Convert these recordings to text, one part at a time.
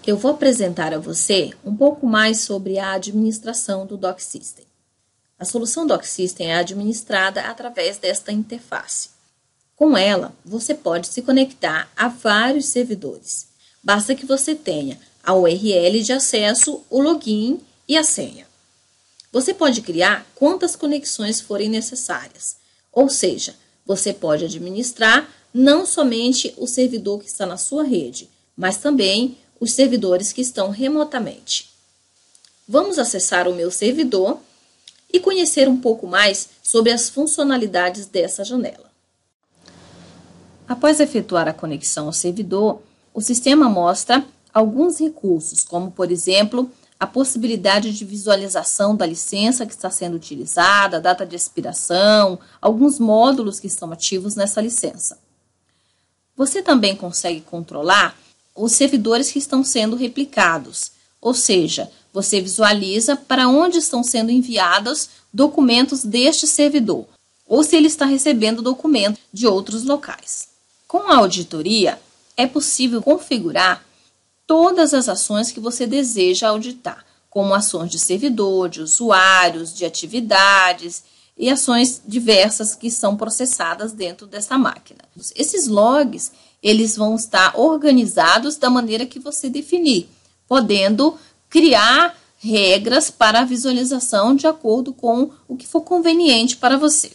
Eu vou apresentar a você um pouco mais sobre a administração do Doc System. A solução Doc System é administrada através desta interface. Com ela, você pode se conectar a vários servidores. Basta que você tenha a URL de acesso, o login e a senha. Você pode criar quantas conexões forem necessárias, ou seja, você pode administrar não somente o servidor que está na sua rede, mas também os servidores que estão remotamente. Vamos acessar o meu servidor e conhecer um pouco mais sobre as funcionalidades dessa janela. Após efetuar a conexão ao servidor, o sistema mostra alguns recursos, como, por exemplo, a possibilidade de visualização da licença que está sendo utilizada, a data de expiração, alguns módulos que estão ativos nessa licença. Você também consegue controlar os servidores que estão sendo replicados, ou seja, você visualiza para onde estão sendo enviados documentos deste servidor, ou se ele está recebendo documentos de outros locais. Com a auditoria, é possível configurar todas as ações que você deseja auditar, como ações de servidor, de usuários, de atividades e ações diversas que são processadas dentro dessa máquina. Esses logs, eles vão estar organizados da maneira que você definir, podendo criar regras para a visualização de acordo com o que for conveniente para você.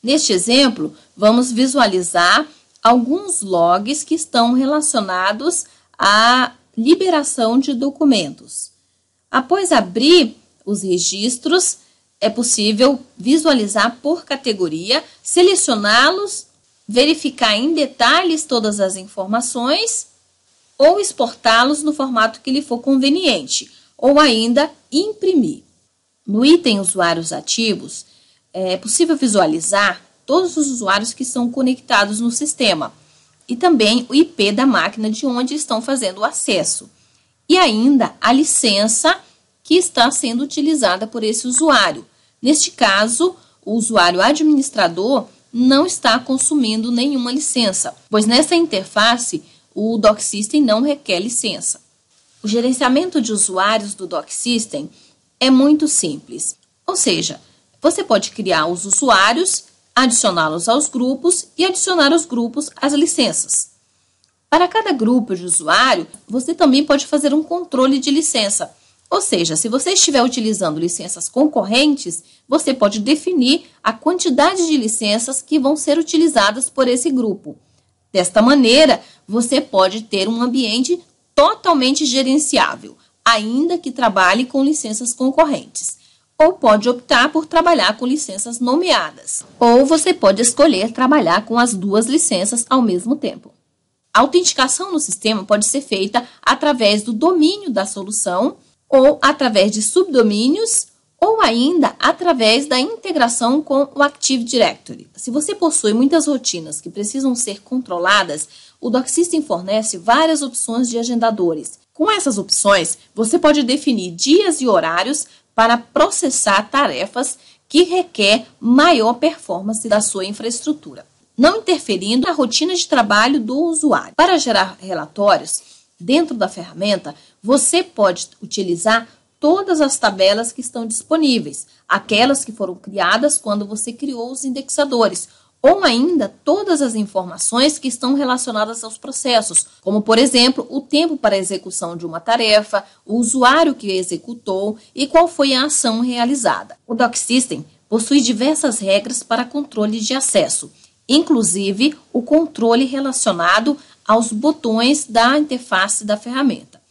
Neste exemplo, vamos visualizar alguns logs que estão relacionados à liberação de documentos. Após abrir os registros, é possível visualizar por categoria, selecioná-los, verificar em detalhes todas as informações ou exportá-los no formato que lhe for conveniente, ou ainda imprimir. No item Usuários Ativos, é possível visualizar todos os usuários que são conectados no sistema e também o IP da máquina de onde estão fazendo o acesso e ainda a licença que está sendo utilizada por esse usuário. Neste caso, o usuário administrador não está consumindo nenhuma licença, pois nessa interface o Doc System não requer licença. O gerenciamento de usuários do Doc System é muito simples, ou seja, você pode criar os usuários, adicioná-los aos grupos e adicionar os grupos às licenças. Para cada grupo de usuário, você também pode fazer um controle de licença. Ou seja, se você estiver utilizando licenças concorrentes, você pode definir a quantidade de licenças que vão ser utilizadas por esse grupo. Desta maneira, você pode ter um ambiente totalmente gerenciável, ainda que trabalhe com licenças concorrentes. Ou pode optar por trabalhar com licenças nomeadas. Ou você pode escolher trabalhar com as duas licenças ao mesmo tempo. A autenticação no sistema pode ser feita através do domínio da solução, ou através de subdomínios, ou ainda através da integração com o Active Directory. Se você possui muitas rotinas que precisam ser controladas, o Doc System fornece várias opções de agendadores. Com essas opções, você pode definir dias e horários para processar tarefas que requer maior performance da sua infraestrutura, não interferindo na rotina de trabalho do usuário. Para gerar relatórios, dentro da ferramenta, você pode utilizar todas as tabelas que estão disponíveis, aquelas que foram criadas quando você criou os indexadores, ou ainda todas as informações que estão relacionadas aos processos, como, por exemplo, o tempo para a execução de uma tarefa, o usuário que executou e qual foi a ação realizada. O Doc System possui diversas regras para controle de acesso, inclusive o controle relacionado aos botões da interface da ferramenta.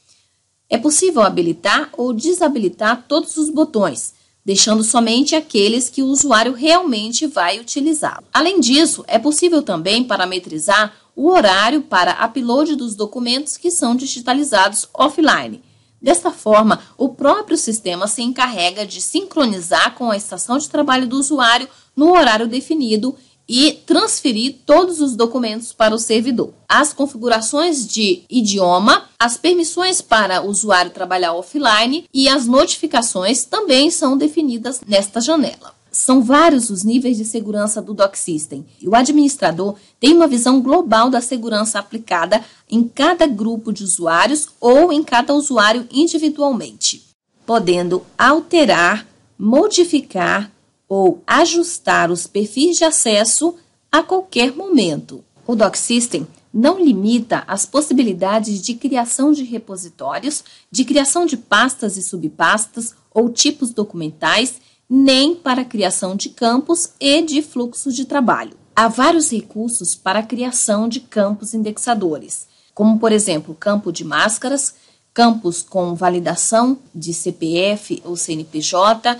É possível habilitar ou desabilitar todos os botões, deixando somente aqueles que o usuário realmente vai utilizar. Além disso, é possível também parametrizar o horário para upload dos documentos que são digitalizados offline. Desta forma, o próprio sistema se encarrega de sincronizar com a estação de trabalho do usuário no horário definido e transferir todos os documentos para o servidor. As configurações de idioma, as permissões para o usuário trabalhar offline e as notificações também são definidas nesta janela. São vários os níveis de segurança do DocSystem e o administrador tem uma visão global da segurança aplicada em cada grupo de usuários ou em cada usuário individualmente, podendo alterar, modificar ou ajustar os perfis de acesso a qualquer momento. O DocSystem não limita as possibilidades de criação de repositórios, de criação de pastas e subpastas ou tipos documentais, nem para a criação de campos e de fluxos de trabalho. Há vários recursos para a criação de campos indexadores, como, por exemplo, campo de máscaras, campos com validação de CPF ou CNPJ,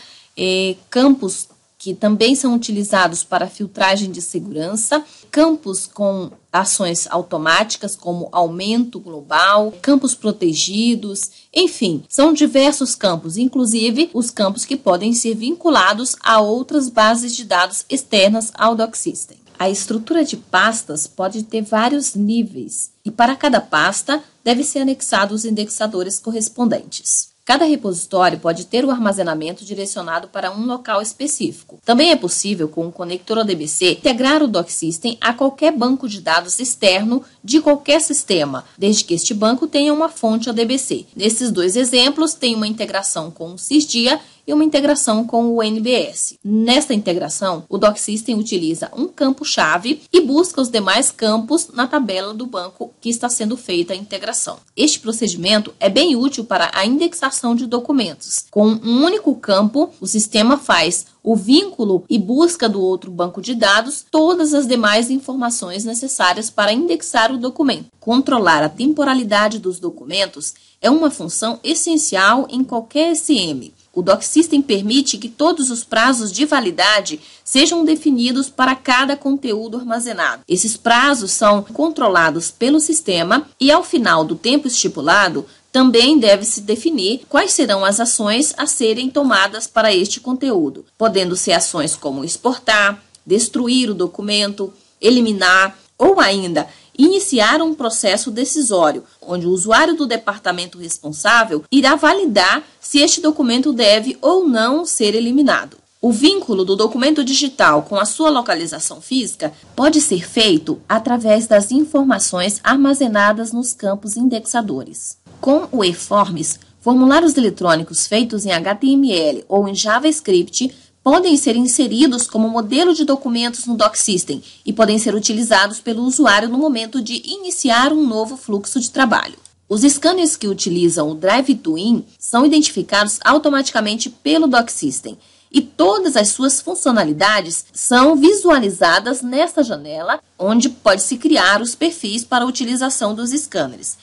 campos que também são utilizados para filtragem de segurança, campos com ações automáticas como aumento global, campos protegidos, enfim, são diversos campos, inclusive os campos que podem ser vinculados a outras bases de dados externas ao DocSystem. A estrutura de pastas pode ter vários níveis e para cada pasta deve ser anexado os indexadores correspondentes. Cada repositório pode ter o armazenamento direcionado para um local específico. Também é possível, com o conector ODBC, integrar o DocSystem a qualquer banco de dados externo de qualquer sistema, desde que este banco tenha uma fonte ODBC. Nesses dois exemplos, tem uma integração com o Sysdia e uma integração com o NBS. Nesta integração, o DocSystem utiliza um campo-chave e busca os demais campos na tabela do banco que está sendo feita a integração. Este procedimento é bem útil para a indexação de documentos. Com um único campo, o sistema faz o vínculo e busca do outro banco de dados todas as demais informações necessárias para indexar o documento. Controlar a temporalidade dos documentos é uma função essencial em qualquer SM. O DocSystem permite que todos os prazos de validade sejam definidos para cada conteúdo armazenado. Esses prazos são controlados pelo sistema e, ao final do tempo estipulado, também deve-se definir quais serão as ações a serem tomadas para este conteúdo, podendo ser ações como exportar, destruir o documento, eliminar ou ainda iniciar um processo decisório, onde o usuário do departamento responsável irá validar se este documento deve ou não ser eliminado. O vínculo do documento digital com a sua localização física pode ser feito através das informações armazenadas nos campos indexadores. Com o eForms, formulários eletrônicos feitos em HTML ou em JavaScript podem ser inseridos como modelo de documentos no DocSystem e podem ser utilizados pelo usuário no momento de iniciar um novo fluxo de trabalho. Os scanners que utilizam o Drive-to-In são identificados automaticamente pelo DocSystem e todas as suas funcionalidades são visualizadas nesta janela, onde pode-se criar os perfis para a utilização dos scanners.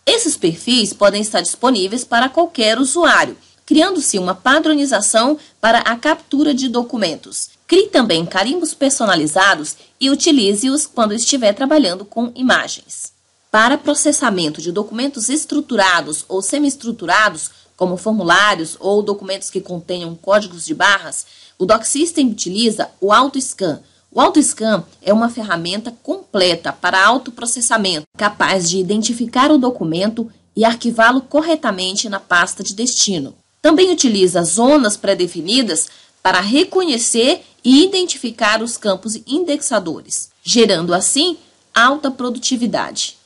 Esses perfis podem estar disponíveis para qualquer usuário, criando-se uma padronização para a captura de documentos. Crie também carimbos personalizados e utilize-os quando estiver trabalhando com imagens. Para processamento de documentos estruturados ou semi-estruturados, como formulários ou documentos que contenham códigos de barras, o DocSystem utiliza o AutoScan. O AutoScan é uma ferramenta completa para autoprocessamento, capaz de identificar o documento e arquivá-lo corretamente na pasta de destino. Também utiliza zonas pré-definidas para reconhecer e identificar os campos indexadores, gerando assim alta produtividade.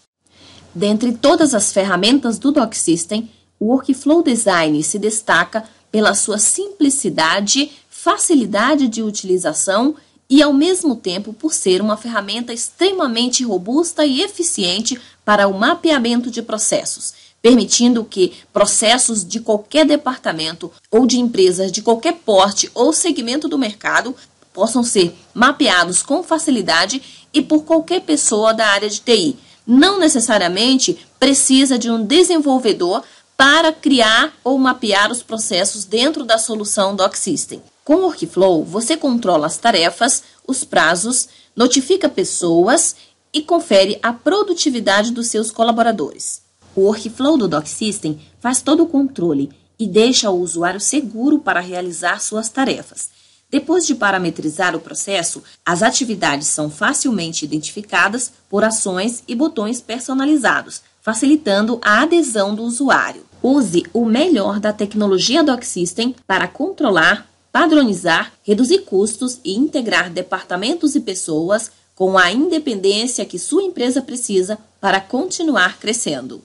Dentre todas as ferramentas do DocSystem, o Workflow Design se destaca pela sua simplicidade, facilidade de utilização e, ao mesmo tempo, por ser uma ferramenta extremamente robusta e eficiente para o mapeamento de processos, permitindo que processos de qualquer departamento ou de empresas de qualquer porte ou segmento do mercado possam ser mapeados com facilidade e por qualquer pessoa da área de TI. Não necessariamente precisa de um desenvolvedor para criar ou mapear os processos dentro da solução DocSystem. Com o Workflow, você controla as tarefas, os prazos, notifica pessoas e confere a produtividade dos seus colaboradores. O Workflow do DocSystem faz todo o controle e deixa o usuário seguro para realizar suas tarefas. Depois de parametrizar o processo, as atividades são facilmente identificadas por ações e botões personalizados, facilitando a adesão do usuário. Use o melhor da tecnologia DocSystem para controlar, padronizar, reduzir custos e integrar departamentos e pessoas com a independência que sua empresa precisa para continuar crescendo.